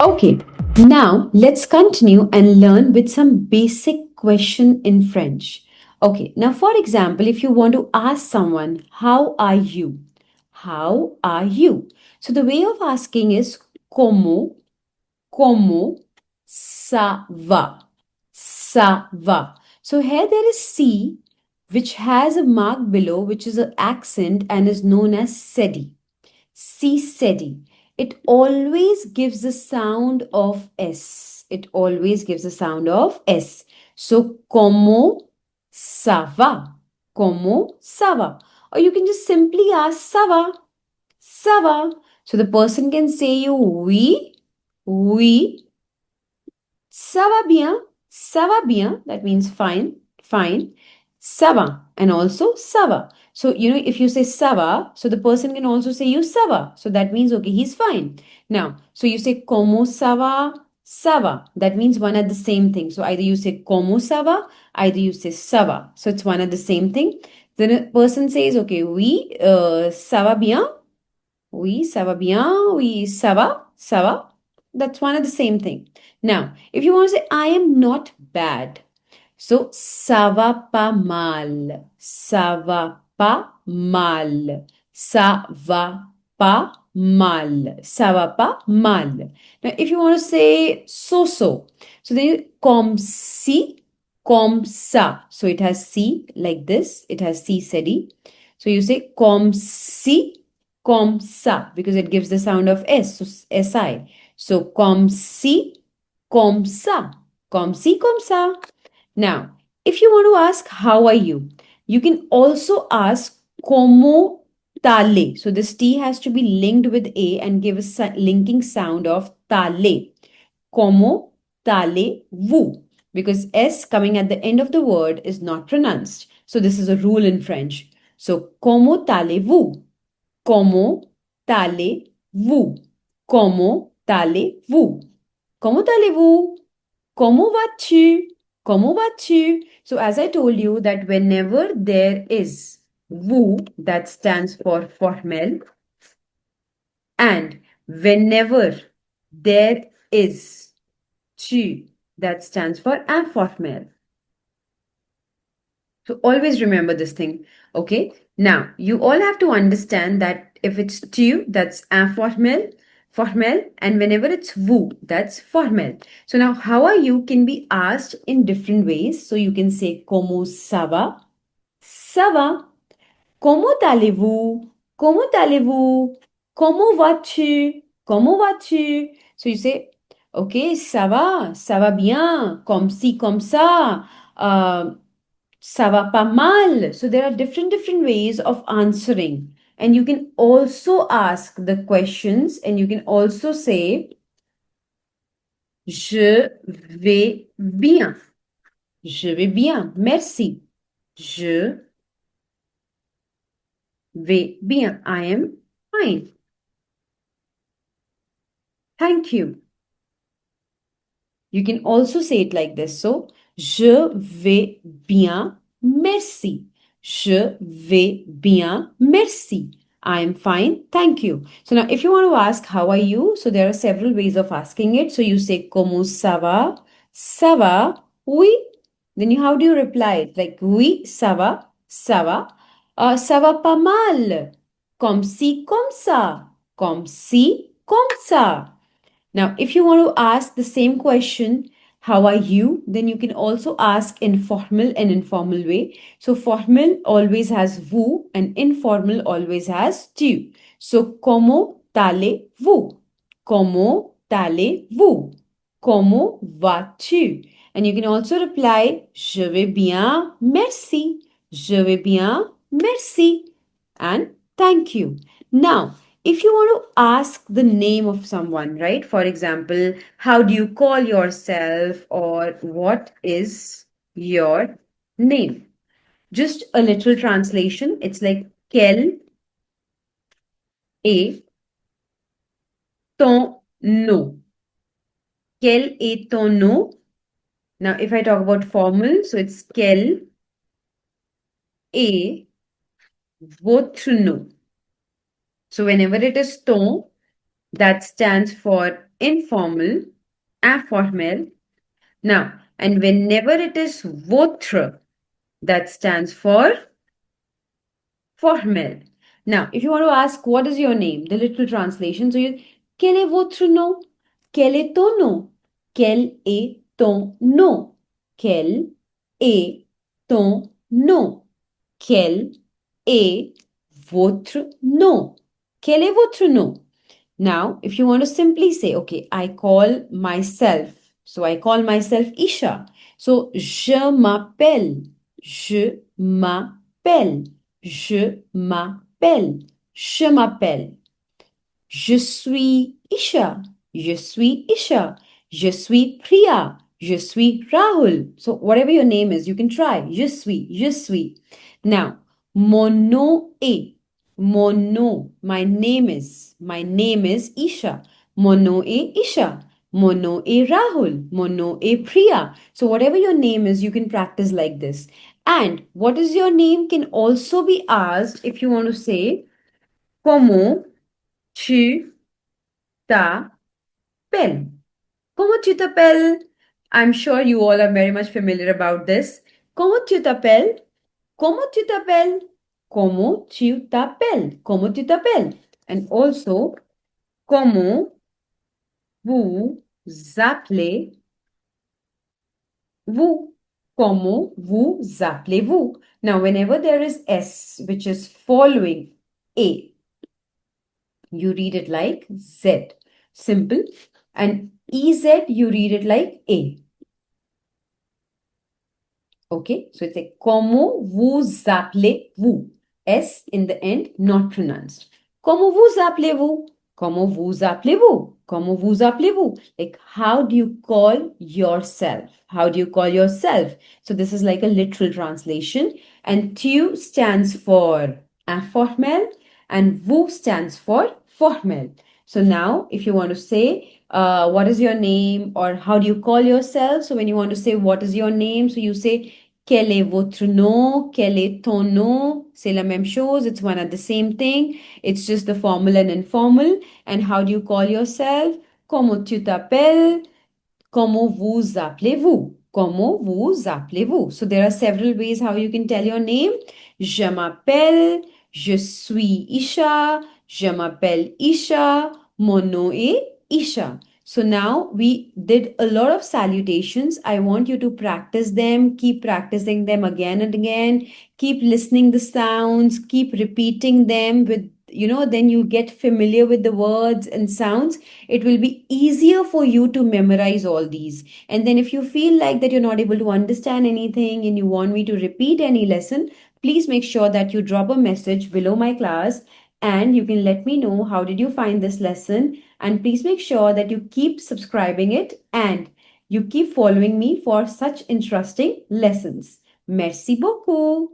Okay, now let's continue and learn with some basic question in French. Okay, now for example, if you want to ask someone, how are you? How are you? So the way of asking is comment ça va? Ça va. So here there is C, which has a mark below, which is an accent and is known as SEDI. C SEDI. It always gives the sound of S. It always gives the sound of S. So, comment ça va? Comment ça va? Or you can just simply ask ça va? Ça va? So the person can say you oui, oui, ça va bien, ça va bien. That means fine, fine. Ça va. And also ça va. So, if you say ça va, so the person can also say you ça va. So that means, okay, he's fine. Now, so you say como ça va, ça va. That means one and the same thing. So either you say como ça va, either you say ça va. So it's one and the same thing. Then a person says, okay, oui, ça va bien. Oui, ça va bien. Oui, ça va. Ça va. That's one and the same thing. Now, if you want to say, I am not bad. So, ça va pas mal. Ça va pas mal. Ça va pas mal. Ça va pas mal. Now, if you want to say so, so then comme si, comme ça. So it has C like this. It has C steady. So you say comme si, comme ça, because it gives the sound of S, so SI. So comme si, comme ça. Comme si, comme ça. Now, if you want to ask, how are you can also ask, como tale. So this T has to be linked with A and give a linking sound of tale. Como tale vous. Because S coming at the end of the word is not pronounced. So this is a rule in French. So, como tale vous? Comment allez-vous? Comment allez-vous? Comment allez-vous? Comment vas-tu? Comment vas-tu? So as I told you that whenever there is vous, that stands for formal, and whenever there is tu, that stands for informal. So always remember this thing. Okay. Now you all have to understand that if it's tu, that's informal, formal, and whenever it's vous, that's formal. So now how are you can be asked in different ways. So you can say como ça va? Ça va. Comment allez-vous? Comment allez-vous? Comment vas-tu? Comment vas-tu? So you say, okay, ça va bien, comme ci, comme ça. Ça va pas mal. So there are different ways of answering. And you can also ask the questions and you can also say, je vais bien. Je vais bien. Merci. Je vais bien. I am fine. Thank you. You can also say it like this. So, je vais bien, merci. Je vais bien, merci. I am fine, thank you. So now if you want to ask how are you, so there are several ways of asking it. So you say comment ça va? Ça va? Oui. Then how do you reply it? Like oui, ça va? Ça va? Ça va pas mal. Comme si, comme ça. Comme si, comme ça. Now, if you want to ask the same question, how are you? Then you can also ask in formal and informal way. So formal always has vous and informal always has tu. So comment allez-vous? Comment allez-vous? Comment vas-tu? And you can also reply, je vais bien, merci. Je vais bien, merci. And thank you. Now, if you want to ask the name of someone, right? For example, how do you call yourself or what is your name? Just a little translation. It's like, quel est ton nom? Quel est ton nom? Now, if I talk about formal, so it's quel est votre nom? So whenever it is ton, that stands for informal, informal. Now, and whenever it is votre, that stands for formal. Now, if you want to ask what is your name, the literal translation, so you quel est votre nom? Quel est ton nom? Quel est ton nom? Quel est ton nom? Quel est votre nom? Quel est votre nom? Now, if you want to simply say, okay, I call myself. So I call myself Isha. So je m'appelle. Je m'appelle. Je m'appelle. Je m'appelle. Je suis Isha. Je suis Isha. Je suis Priya. Je suis Rahul. So whatever your name is, you can try. Je suis. Je suis. Now, mon nom est. Mon nom. My name is. My name is Isha. Mon nom est Isha. Mon nom est Rahul. Mon nom est Priya. So whatever your name is, you can practice like this. And what is your name can also be asked if you want to say, Comment tu t'appelles? Comment tu t'appelles? I'm sure you all are very much familiar about this. Comment tu t'appelles? Comment tu t'appelles? Comment tu t'appelles? Comment tu t'appelles? And also, comment vous appelez-vous? Comment vous appelez-vous? Now, whenever there is S, which is following A, you read it like Z. Simple. And EZ, you read it like A. Okay, so it's like comment vous appelez-vous? S in the end, not pronounced. Comment vous appelez-vous? Comment vous appelez-vous? Comment vous appelez-vous? Like, how do you call yourself? How do you call yourself? So this is like a literal translation. And tu stands for informal and vous stands for formal. So now, if you want to say, what is your name or how do you call yourself? So when you want to say, what is your name? So you say, quel est votre nom? Quel est ton nom? C'est la même chose. It's one and the same thing. It's just the formal and informal. And how do you call yourself? Comment tu t'appelles? Comment vous appelez-vous? Comment vous appelez-vous? So there are several ways how you can tell your name. Je m'appelle, je suis Isha, je m'appelle Isha, mon nom est Isha. So now we did a lot of salutations. I want you to practice them, keep practicing them again and again, keep listening the sounds, keep repeating them with then you get familiar with the words and sounds. It will be easier for you to memorize all these. And then if you feel like that you're not able to understand anything and you want me to repeat any lesson, please make sure that you drop a message below my class and you can let me know how did you find this lesson. And please make sure that you keep subscribing it and you keep following me for such interesting lessons. Merci beaucoup.